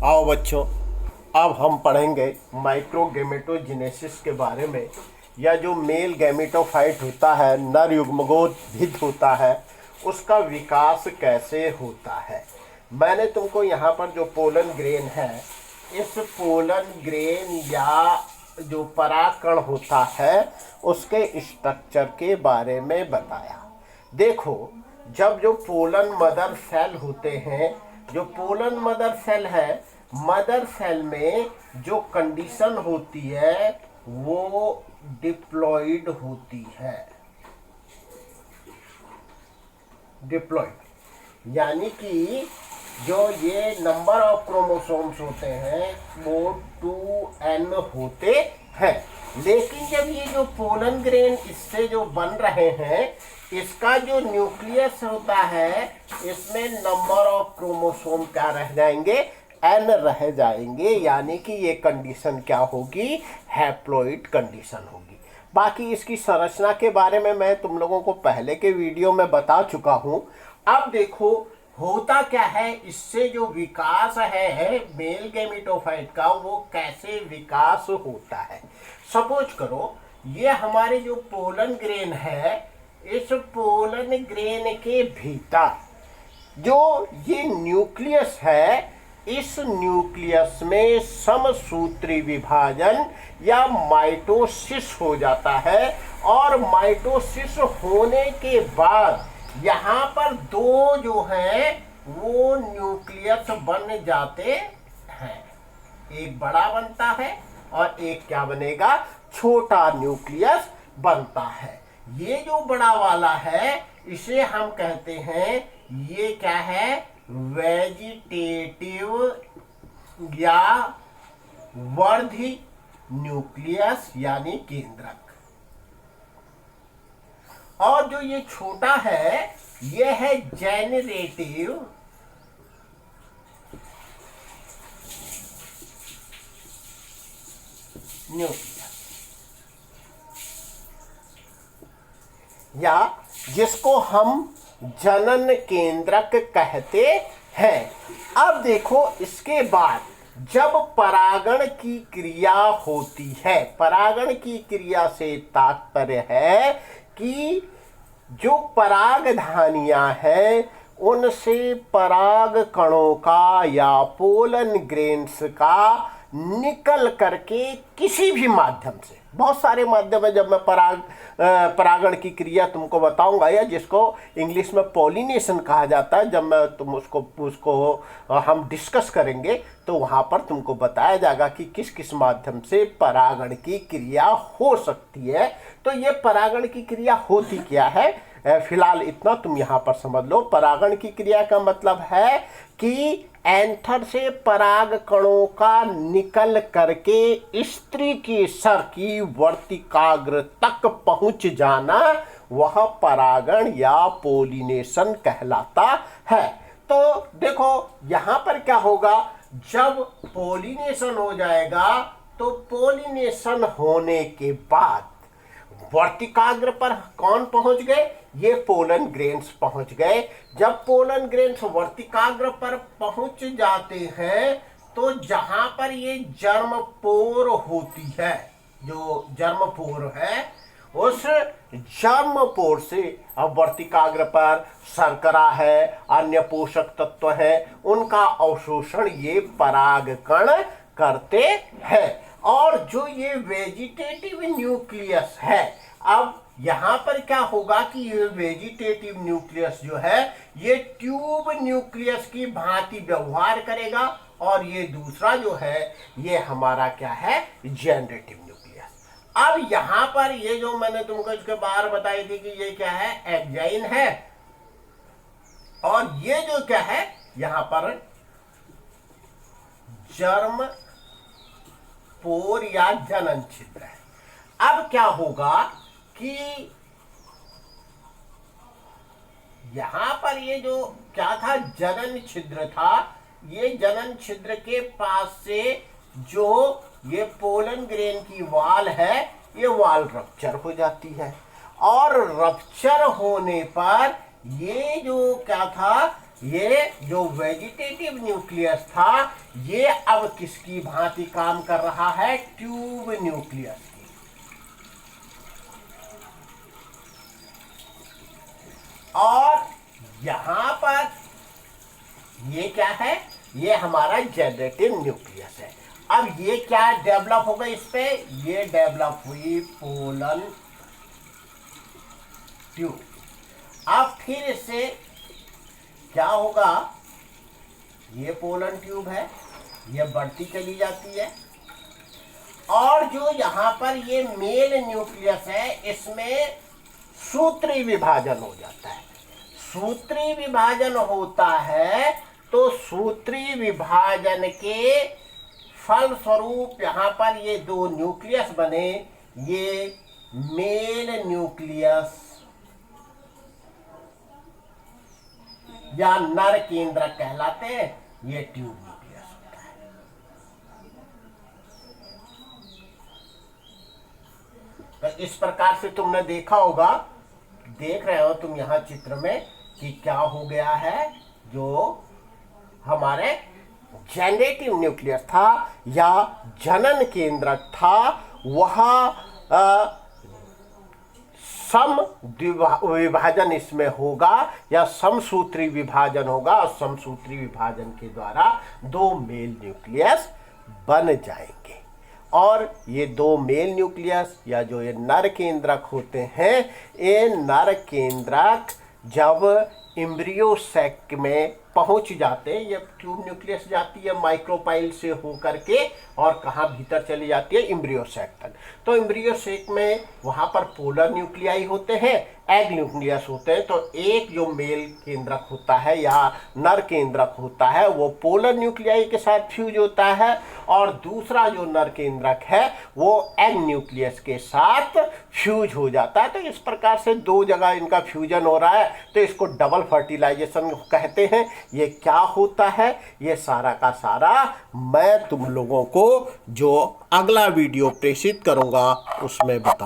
आओ बच्चों, अब हम पढ़ेंगे माइक्रोगैमेटोजेनेसिस के बारे में। या जो मेल गैमेटोफाइट होता है, नर युग्मकोद्भिद होता है, उसका विकास कैसे होता है। मैंने तुमको यहाँ पर जो पोलन ग्रेन है, इस पोलन ग्रेन या जो परागकण होता है उसके स्ट्रक्चर के बारे में बताया। देखो, जब जो पोलन मदर सेल होते हैं, जो पोलन मदर सेल है, मदर सेल में जो कंडीशन होती है वो डिप्लॉइड होती है। डिप्लॉइड यानी कि जो ये नंबर ऑफ क्रोमोसोम्स होते हैं वो 2n होते हैं। लेकिन जब ये जो पोलन ग्रेन इससे जो बन रहे हैं, इसका जो न्यूक्लियस होता है, इसमें नंबर ऑफ क्रोमोसोम क्या रह जाएंगे, n रह जाएंगे। यानी कि ये कंडीशन क्या होगी, हैप्लॉइड कंडीशन होगी। बाकी इसकी संरचना के बारे में मैं तुम लोगों को पहले के वीडियो में बता चुका हूं। अब देखो होता क्या है, इससे जो विकास है मेल गैमेटोफाइट का, वो कैसे विकास होता है। सपोज करो ये हमारे जो पोलन ग्रेन है, इस पोलन ग्रेन के भीतर जो ये न्यूक्लियस है, इस न्यूक्लियस में समसूत्री विभाजन या माइटोसिस हो जाता है। और माइटोसिस होने के बाद यहाँ पर दो जो हैं वो न्यूक्लियस बन जाते हैं। एक बड़ा बनता है और एक क्या बनेगा, छोटा न्यूक्लियस बनता है। ये जो बड़ा वाला है इसे हम कहते हैं, ये क्या है, वेजिटेटिव या वर्धी न्यूक्लियस यानी केंद्रक। और जो ये छोटा है ये है जेनरेटिव न्यूक्लियस, या जिसको हम जनन केंद्रक कहते हैं। अब देखो इसके बाद जब परागण की क्रिया होती है, परागण की क्रिया से तात्पर्य है कि जो परागधानियां हैं उनसे पराग कणों का या पोलन ग्रेन्स का निकल करके किसी भी माध्यम से, बहुत सारे माध्यम है। जब मैं परागण की क्रिया तुमको बताऊंगा, या जिसको इंग्लिश में पॉलिनेशन कहा जाता है, जब मैं तुम उसको हम डिस्कस करेंगे तो वहाँ पर तुमको बताया जाएगा कि किस किस माध्यम से परागण की क्रिया हो सकती है। तो ये परागण की क्रिया होती क्या है, फिलहाल इतना तुम यहाँ पर समझ लो। परागण की क्रिया का मतलब है कि एंथर से पराग कणों का निकल करके स्त्री के सर की वर्तिकाग्र तक पहुंच जाना, वह परागण या पोलिनेशन कहलाता है। तो देखो यहाँ पर क्या होगा, जब पोलिनेशन हो जाएगा तो पोलिनेशन होने के बाद वर्तिकाग्र पर कौन पहुंच गए, ये पोलन ग्रेन्स पहुंच गए। जब पोलन ग्रेन्स वर्तिकाग्र पर पहुंच जाते हैं तो जहां पर ये जर्मपोर होती है, जो जर्मपोर है, उस जर्मपोर से अब वर्तिकाग्र पर शर्करा है, अन्य पोषक तत्व है, उनका अवशोषण ये परागकण करते हैं। और जो ये वेजिटेटिव न्यूक्लियस है, अब यहां पर क्या होगा कि ये वेजिटेटिव न्यूक्लियस जो है ये ट्यूब न्यूक्लियस की भांति व्यवहार करेगा। और ये दूसरा जो है ये हमारा क्या है, जेनरेटिव न्यूक्लियस। अब यहां पर ये जो मैंने तुमको इसके बाहर बताई थी कि ये क्या है, एग्जाइन है, और ये जो क्या है यहां पर जर्म पोर या जनन छिद्र है। अब क्या होगा कि यहां पर ये जो क्या था, जनन छिद्र था, ये जनन छिद्र के पास से जो ये पोलन ग्रेन की वाल है, ये वाल रप्चर हो जाती है। और रप्चर होने पर ये जो क्या था, ये जो वेजिटेटिव न्यूक्लियस था ये अब किसकी भांति काम कर रहा है? ट्यूब न्यूक्लियस की। और यहां पर ये क्या है? ये हमारा जनरेटिव न्यूक्लियस है। अब ये क्या डेवलप हो गई? इस पे ये डेवलप हुई पोलन ट्यूब। अब फिर इससे क्या होगा? ये पोलन ट्यूब है, ये बढ़ती चली जाती है और जो यहां पर ये मेल न्यूक्लियस है इसमें सूत्री विभाजन हो जाता है। सूत्री विभाजन होता है तो सूत्री विभाजन के फलस्वरूप यहां पर ये दो न्यूक्लियस बने, ये मेल न्यूक्लियस या नर केंद्रक कहलाते हैं, ये ट्यूब न्यूक्लियस होता है। तो इस प्रकार से तुमने देखा होगा, देख रहे हो तुम यहाँ चित्र में कि क्या हो गया है। जो हमारे जनरेटिव न्यूक्लियस था या जनन केंद्रक था वह सम विभाजन इसमें होगा या समसूत्री विभाजन होगा और समसूत्री विभाजन के द्वारा दो मेल न्यूक्लियस बन जाएंगे। और ये दो मेल न्यूक्लियस या जो ये नर केंद्रक होते हैं, ये नर केंद्रक जब एम्ब्रियो सैक में पहुंच जाते हैं, ये ट्यूब न्यूक्लियस जाती है माइक्रोपाइल से होकर के और कहाँ भीतर चली जाती है? एम्ब्रियो सैक तक। तो एम्ब्रियो सैक में वहाँ पर पोलर न्यूक्लियाई होते हैं, एग न्यूक्लियस होते हैं। तो एक जो मेल केंद्रक होता है या नर केंद्रक होता है वो पोलर न्यूक्लियाई के साथ फ्यूज होता है और दूसरा जो नर केंद्रक है वो एग न्यूक्लियस के साथ फ्यूज हो जाता है। तो इस प्रकार से दो जगह इनका फ्यूजन हो रहा है, तो इसको डबल फर्टिलाइजेशन कहते हैं। ये क्या होता है? ये सारा का सारा मैं तुम लोगों को जो अगला वीडियो प्रेषित करूंगा उसमें बताऊंगा।